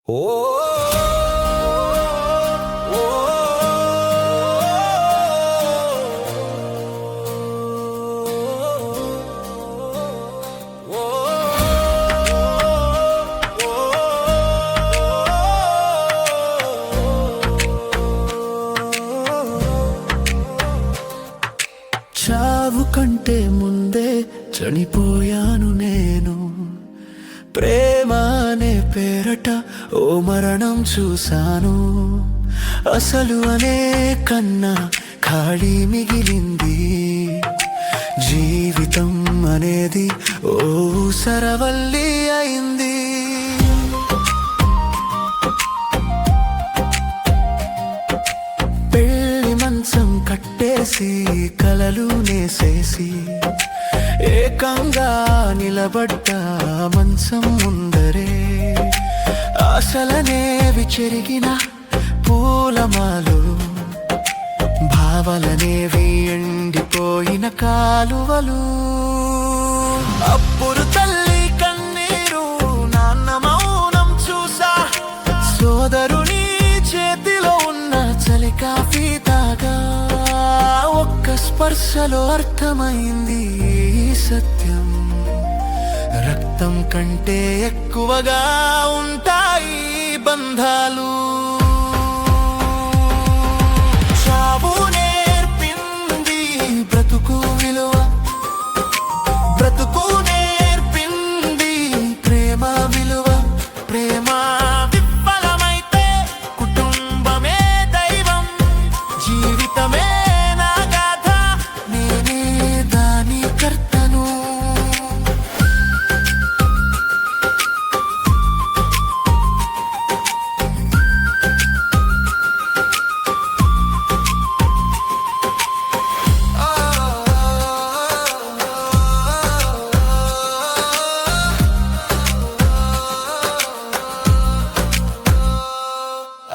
ఓ చావు కంటే ముందే చనిపోయాను నేను. ప్రేమ అనే పేరట ఓ మరణం చూశాను. అసలు అనే కన్నా ఖాళీ మిగిలింది. జీవితం అనేది ఓ సరవల్లి అయింది. పెళ్లి మంచం కట్టేసి కలలు నేసేసి ఏకంగా నిలబడ్డ మంచం ముందరే ఆశలనేవి చెరిగిన పూలమాలు, భావలనేవి ఎండిపోయిన కాలువలు. అప్పుడు తల్లి కన్నీరు, నాన్న మౌనం చూసా. సోదరుని చేతిలో ఉన్న చలి కాఫీ తాగా ఒక్క స్పర్శలో అర్థమైంది సత్యం. రక్తం కంటే ఎక్కువగా ఉంటాయి బంధాలు. చావు నేర్పింది బ్రతుకు విలువ, బ్రతుకు నేర్పింది ప్రేమ విలువ. ప్రేమ విఫలమైతే కుటుంబమే దైవం. జీవితమే నా గాథ, నేనే దాని కర్తను.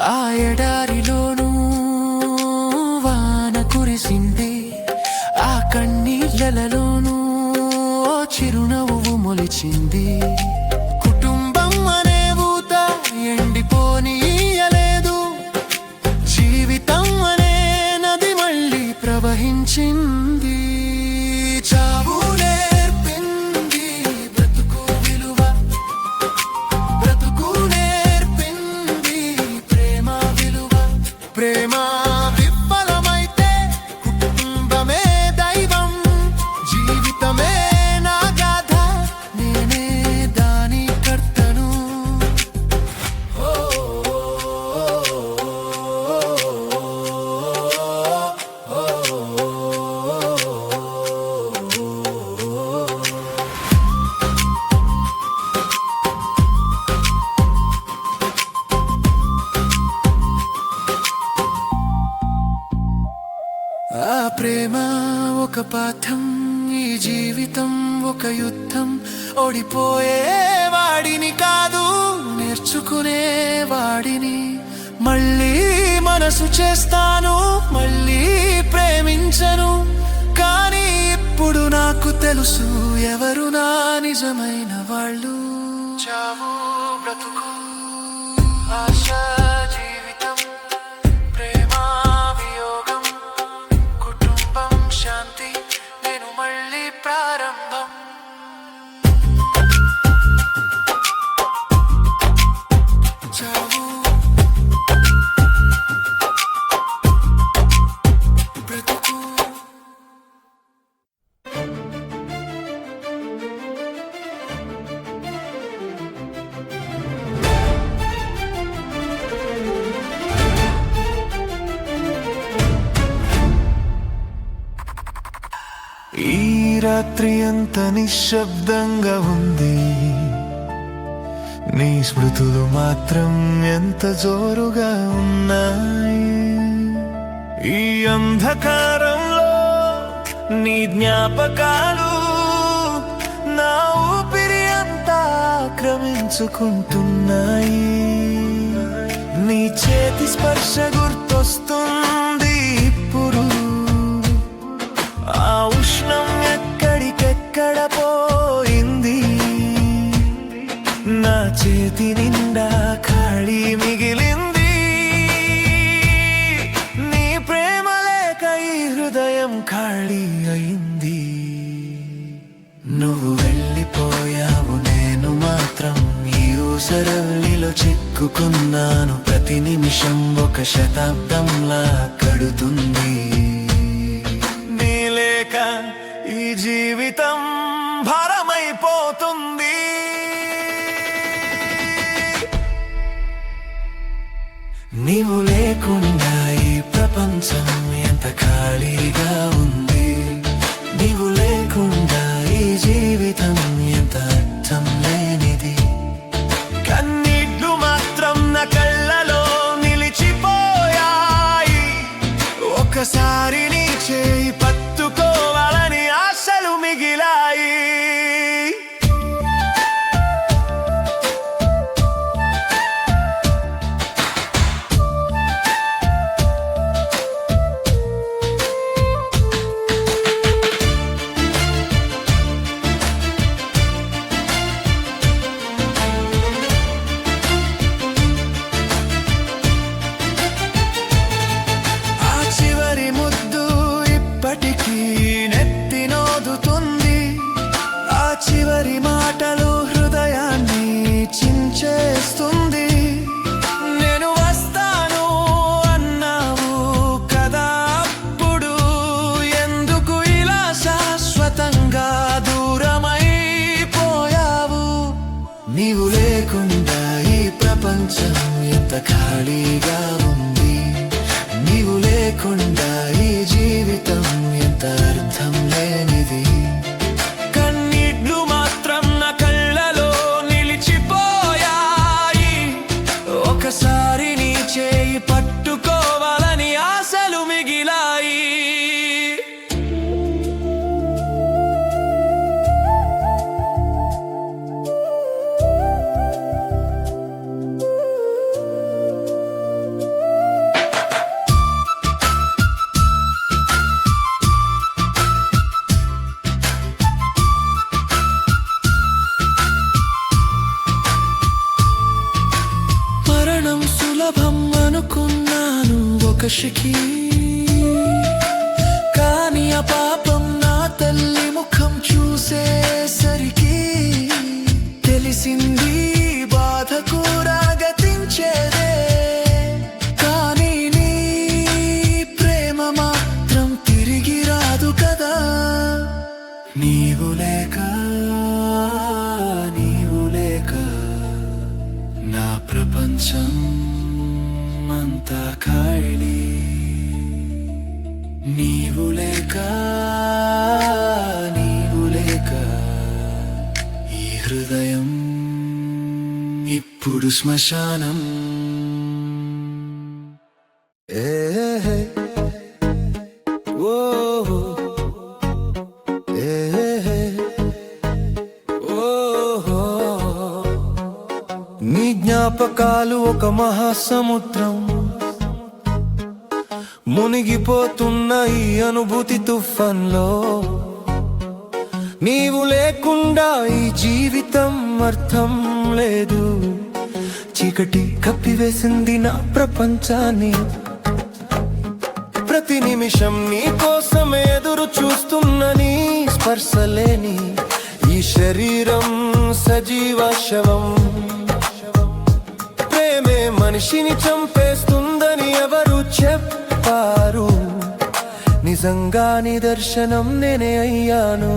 ఆ ఎడారిలోనూ వాన కురిసింది. ఆ కన్నీళ్ళలోనూ ఓ చిరునవ్వు మొలిచింది. కుటుంబం అనే ఊత ఎండిపోనీయలేదు. జీవితం అనే నది మళ్ళీ ప్రవహించింది. చావు నేర్పింది బ్రతుకు విలువ, బ్రతుకు నేర్పింది ప్రేమ విలువ. ప్రేమ విఫలమైతే కుటుంబమే దైవం. జీవితమే నా గాథ, నేనే దాని కర్తను. ఆ ప్రేమ ఒక పాఠం, ఈ జీవితం ఒక యుద్ధం. ఓడిపోయే వాడిని కాదు, నేర్చుకునే వాడిని. మళ్ళీ మనసు చేస్తాను, మళ్ళీ ప్రేమించను. కానీ ఇప్పుడు నాకు తెలుసు ఎవరు నా నిజమైన వాళ్ళు. చావు బ్రతుకు, ఆశ జీవితం, ప్రేమ వియోగం, కుటుంబం శాంతి, నేను మళ్ళీ ప్రారంభం. చావు బ్రతుకు. ఈ రాత్రి అంత నిశ్శబ్దంగా ఉంది. నీ స్మృతులు మాత్రం ఎంత జోరుగా ఉన్నాయి. ఈ అంధకారంలో నీ జ్ఞాపకాలు నా ఊపిరి అంతా ఆక్రమించుకుంటున్నాయి. నీ చేతి స్పర్శ గుర్తొస్తుంది ఇప్పుడు. ఆ ఉష్ణం ఎక్కడికెక్కడ పోయింది. నా చేతి నిండా ఖాళీ చిక్కుకున్నాను, ప్రతి నిమిషం ఒక శతాబ్దంలా కడుతుంది. నీ లేక ఈ జీవితం భారమైపోతుంది. నీవు లేకుండా ఈ ప్రపంచం ఎంత ఖాళీగా ఉంది. నీవు లేకుండా ఈ జీవితం ఎంత అర్థం లేనిది. కన్నీళ్లు మాత్రం నా కళ్ళలో నిలిచిపోయాయి. ఒకసారి నీ చేయి పట్టుకోవాలని ఆశలు మిగిలాయి. చివరి మాటలు హృదయాన్ని చించేస్తుంది. నేను వస్తాను అన్నావు కదా, అప్పుడు ఎందుకు ఇలా శాశ్వతంగా దూరమైపోయావు? నీవు లేకుండా ఈ ప్రపంచం ఎంత ఖాళీగా ఉంది. నీవు లేకుండా ఈ జీవితం ఎంత అర్థం లేనిది. ఒకసారి నీ చేయి పట్టుకోవాలని ఆశలు మిగిలాయి. సులభం అనుకున్నాను ఒక శకి, కానీ ఆ పాపం నా తల్లి ముఖం చూసేసరికి తెలిసింది బాధ కూడా గతించేదే. కానీ నీ ప్రేమ మాత్రం తిరిగి రాదు కదా. నీవు లేక నా ప్రపంచం అంతా ఖాళీ. నీవు లేక ఈ హృదయం ఇప్పుడు శ్మశానం. నీ జ్ఞాపకాలు ఒక మహాసముద్రం, మునిగిపోతున్న ఈ అనుభూతి తుఫాన్లో. నీవు లేకుండా ఈ జీవితం అర్థం లేదు. చీకటి కప్పివేసింది నా ప్రపంచాన్ని. ప్రతి నిమిషం నీ కోసం ఎదురు చూస్తున్న నీ స్పర్శలేని ఈ శరీరం సజీవ శవం. ప్రేమే మనిషిని చంపేస్తుందని ఎవరు చెప్పారు? నిజంగా నిదర్శనం నేనే అయ్యాను.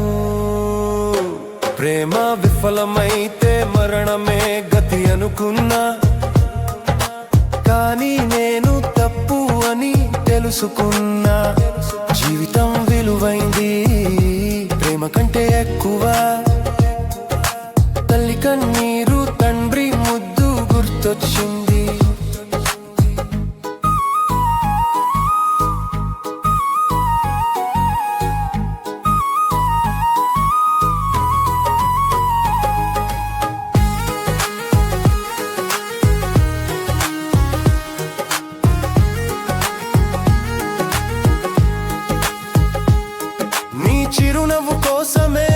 ప్రేమ విఫలమైతే మరణమే గతి అనుకున్నా, కానీ నేను తప్పు అని తెలుసుకున్నా. జీవితం విలువైంది ప్రేమ కంటే ఎక్కువ. తల్లి కన్నీరు, తండ్రి ముద్దు గుర్తొచ్చింది. చిరునవ్వు కోసమే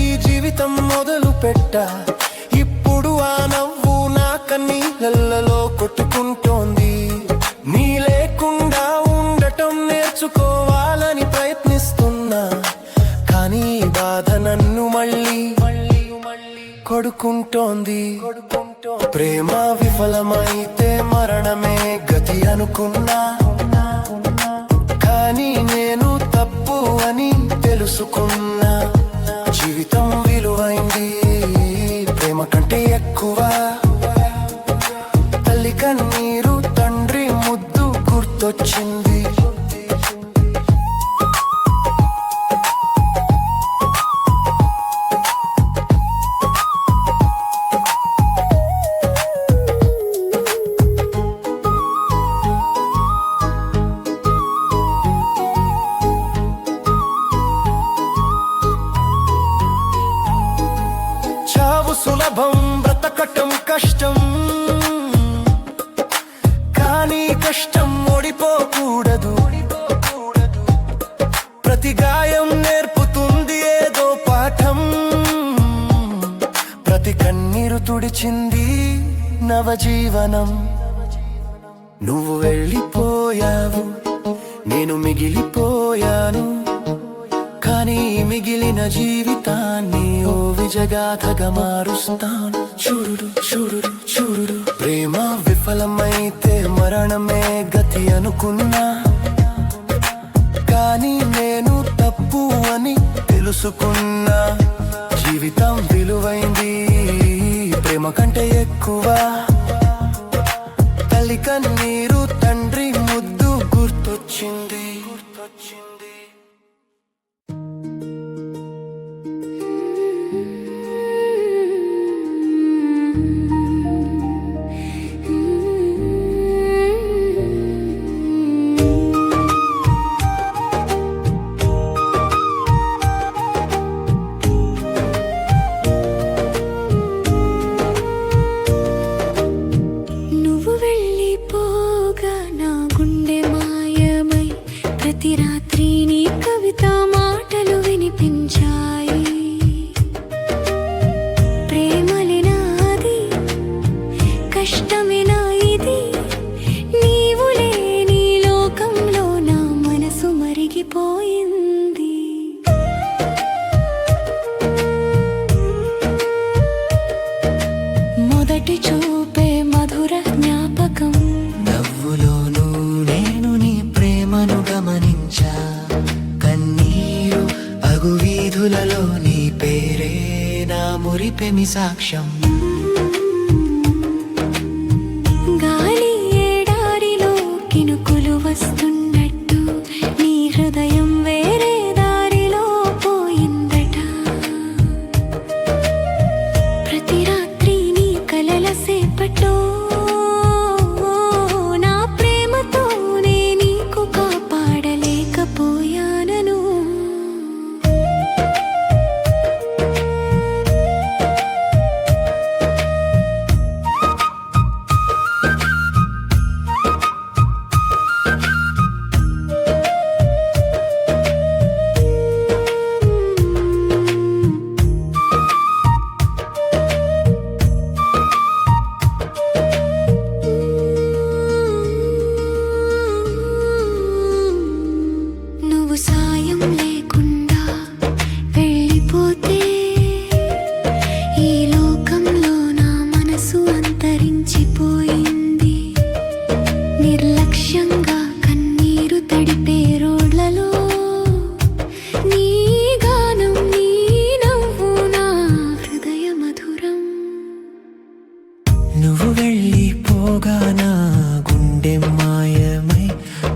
ఈ జీవితం మొదలు పెట్టా. ఇప్పుడు ఆ నవ్వు నా కన్నీళ్ళలో కొట్టుకుంటోంది. నీ లేకుండా ఉండటం నేర్చుకోవాలని ప్రయత్నిస్తున్నా, కానీ బాధ నన్ను మళ్ళీ కొడుకుంటోంది. ప్రేమ విఫలమైతే మరణమే గతి అనుకున్నా, కానీ నేను తప్పు అని తెలుసుకున్నా. జీవితం విలువైంది ప్రేమ కంటే ఎక్కువ. తల్లి కన్నీరు తండ్రి ముద్దు గుర్తొచ్చింది. సులభం బ్రతకటం కష్టం, కానీ కష్టం ఓడిపోకూడదు. ప్రతి గాయం నేర్పుతుంది ఏదో పాఠం, ప్రతి కన్నీరు తుడిచింది నవజీవనం. నువ్వు వెళ్ళిపోయావు, నేను మిగిలిపోయాను, కానీ మిగిలిన జీవితాన్ని ఓ విజగాథగా మారుస్తాను. చూడు చూడు చూడు, ప్రేమ విఫలమైతే మరణమే గతి అనుకున్నా, కానీ నేను తప్పు అని తెలుసుకున్నా. జీవితం విలువైంది ప్రేమ కంటే ఎక్కువ. తల్లి కన్నీరు తండ్రి ముద్దు గుర్తొచ్చింది. ప్రతి రాత్రి నీ కవిత మాటలు వినిపించాయి. ప్రేమలేనాది, కష్టమేనా ఇది, నీవు లేని లోకంలో నా మనసు మరిగిపోయింది. మొదటి చూపే మధుర జ్ఞాపకం, నవ్వులోనూ నేను నీ ప్రేమను గమనించా. కన్నీరు అగు వీధులలో నీ పేరే నా మురిపెమి సాక్ష్యం. గాలి ఏడారిలో కినుకులు వస్తున్నట్టు నీ హృదయం వేరే దారిలో పోయిందట. ప్రతి రాత్రి నీ కలల సేపట్లో నువ్వు వెళ్ళిపోగా నా గుండె మాయమై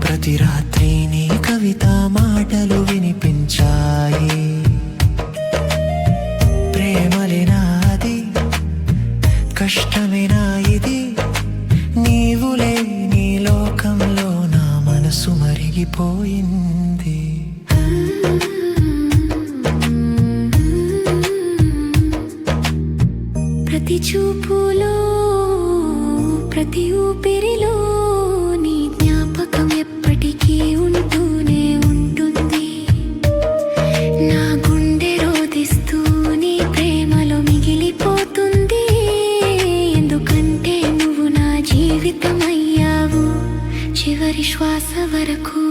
ప్రతి రాత్రి నీ కవిత మాటలు వినిపించాయి. ప్రేమలేనాది, కష్టమేనా ఇది, నీవు లేని లోకంలో నా మనసు మరిగిపోయింది. ప్రతి చూపులో, ప్రతి ఊపిరిలో నీ జ్ఞాపకం ఎప్పటికీ ఉంటూనే ఉంటుంది. నా గుండె రోదిస్తూ నీ ప్రేమలో మిగిలిపోతుంది. ఎందుకంటే నువ్వు నా జీవితమయ్యావు చివరి శ్వాస వరకు.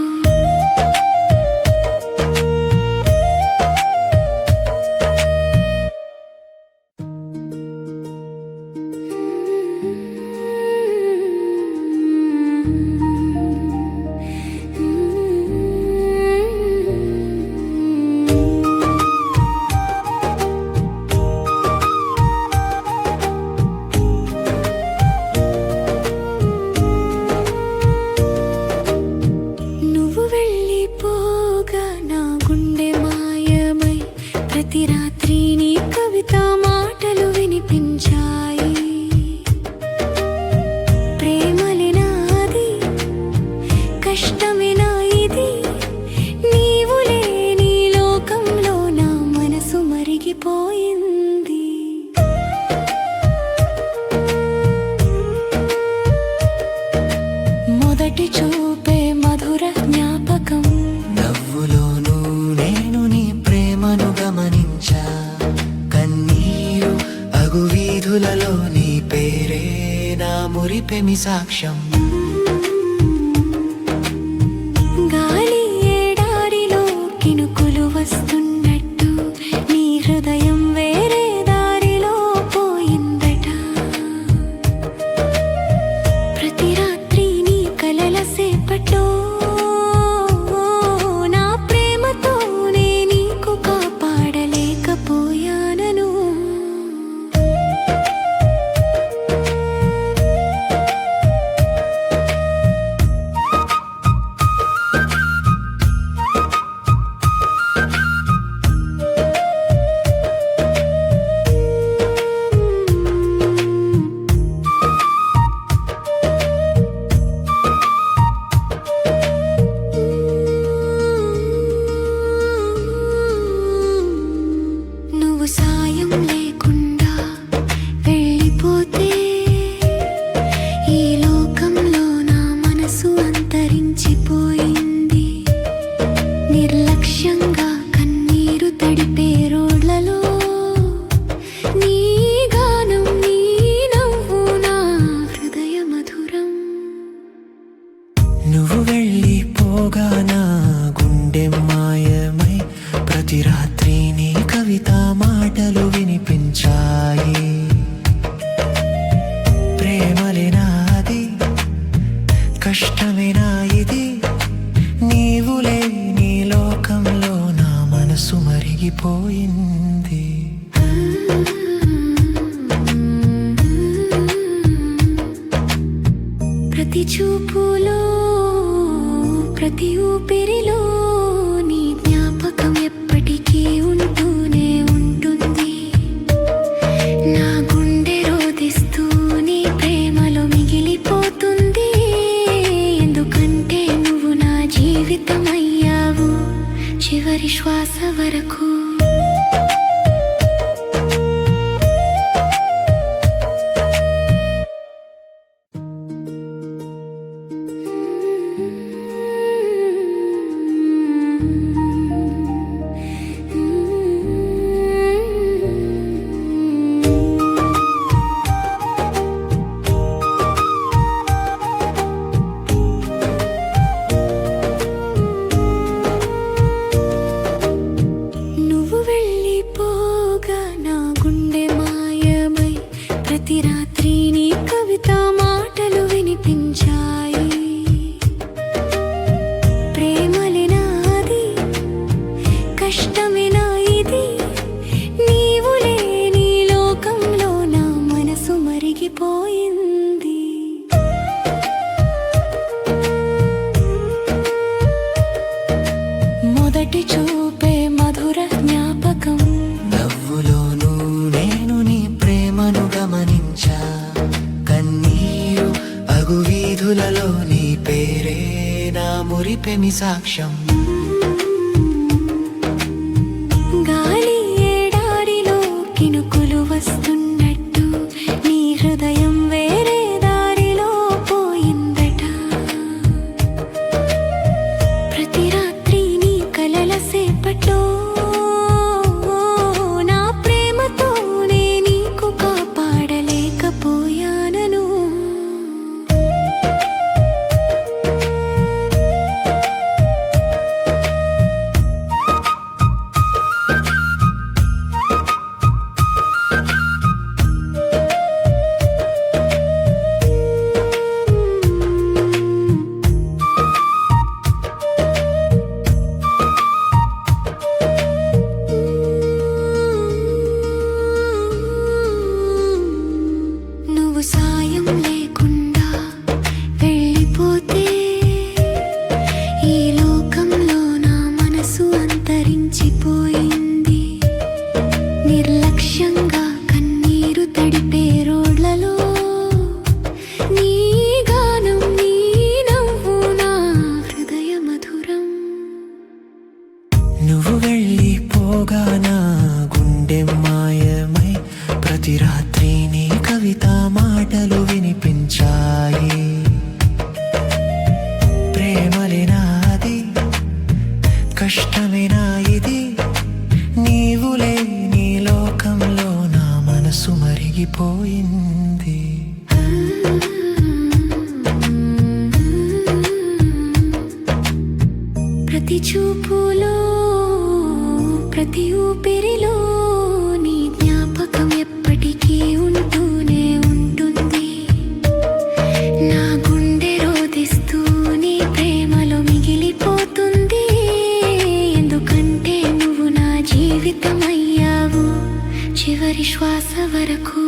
వీధులలో నీ పేరే నా మురిపెమి సాక్ష్యం. గాలి ఎడారిలో కినుకులు వస్తున్నట్టు నీ హృదయం వేరే దారిలో పోయిందట. ప్రతి రాత్రి నీ కలల సేపట్లో నా ప్రేమతోనే నీకు కాపాడలేకపోయానను. నువ్వు సాయం లేకుండా వెళ్ళిపోతే ఈ లోకంలో నా మనసు అంతరించిపోయింది. నిర్లక్ష్యంగా కన్నీరు తడిపే రోడ్లలో నీ గానం నీ నవ్వు నా హృదయ మధురం. నువ్వు వెళ్ళిపోగా నా గుండె మాయమై ప్రతి రాత్రి నీ కవిత మాటలు వినిపించాయి. ప్రేమలేనా అది, కష్టమేనా ఇది, నీవు లేని లోకంలో నా మనసు మరిగిపోయింది. ప్రతి చూపులో ప్రతి ఊపిరిలో నీ జ్ఞాపకం ఎప్పటికీ ఉంటూనే ఉంటుంది. నా గుండె రోదిస్తూ నీ ప్రేమలో మిగిలిపోతుంది. ఎందుకంటే నువ్వు నా జీవితం అయ్యావు చివరి శ్వాస వరకు. నువ్వు వెళ్ళిపోగా నా గుండె మాయమై ప్రతి రాత్రి నీ కవిత మాటలు వినిపించాయి. ప్రేమలేనా అది, కష్టమేనా ఇది, నీవు లేని లోకంలో నా మనసు మరిగిపోయింది. మొదటి చూపే మధుర జ్ఞాపకం. నవ్వులోనూ నేను నీ ప్రేమను గమనించా. కన్నీరు అగు వీధులలో నీ పేరే నా మురిపెమి సాక్ష్యం. గాలి ఎడారిలో కినుకులు వస్తున్నట్టు నీ హృదయం వేరే దారిలో పోయిందట. ప్రతి రాత్రి నీ కలల సేపట్లో నా ప్రేమతోనే నీకు కాపాడలేకపోయానను. నువ్వు సాయం లేకుండా వెళ్ళిపోతే ఈ లోకంలో నా మనసు అంతరించిపోయింది. నిర్లక్ష్యంగా కన్నీరు తడిపే రోడ్లలో నీ గానం నీ నవ్వు నా హృదయ మధురం. నువ్వు వెళ్ళిపోగా నా గుండె మాయమై ప్రతి రాత్రి నీ కవిత మాటలు వినిపించాయి. ప్రేమలేనా అది, కష్టమేనా ఇది, నీవు లేని లోకంలో నా మనసు మరిగి కరిగిపోయింది. ప్రతి చూపులో ప్రతి ఊపిరిలో నీ జ్ఞాపకం ఎప్పటికీ ఉంటూనే ఉంటుంది. నా గుండె రోదిస్తూ నీ ప్రేమలో మిగిలిపోతుంది. ఎందుకంటే నువ్వు నా జీవితం అయ్యావు చివరి శ్వాస వరకు.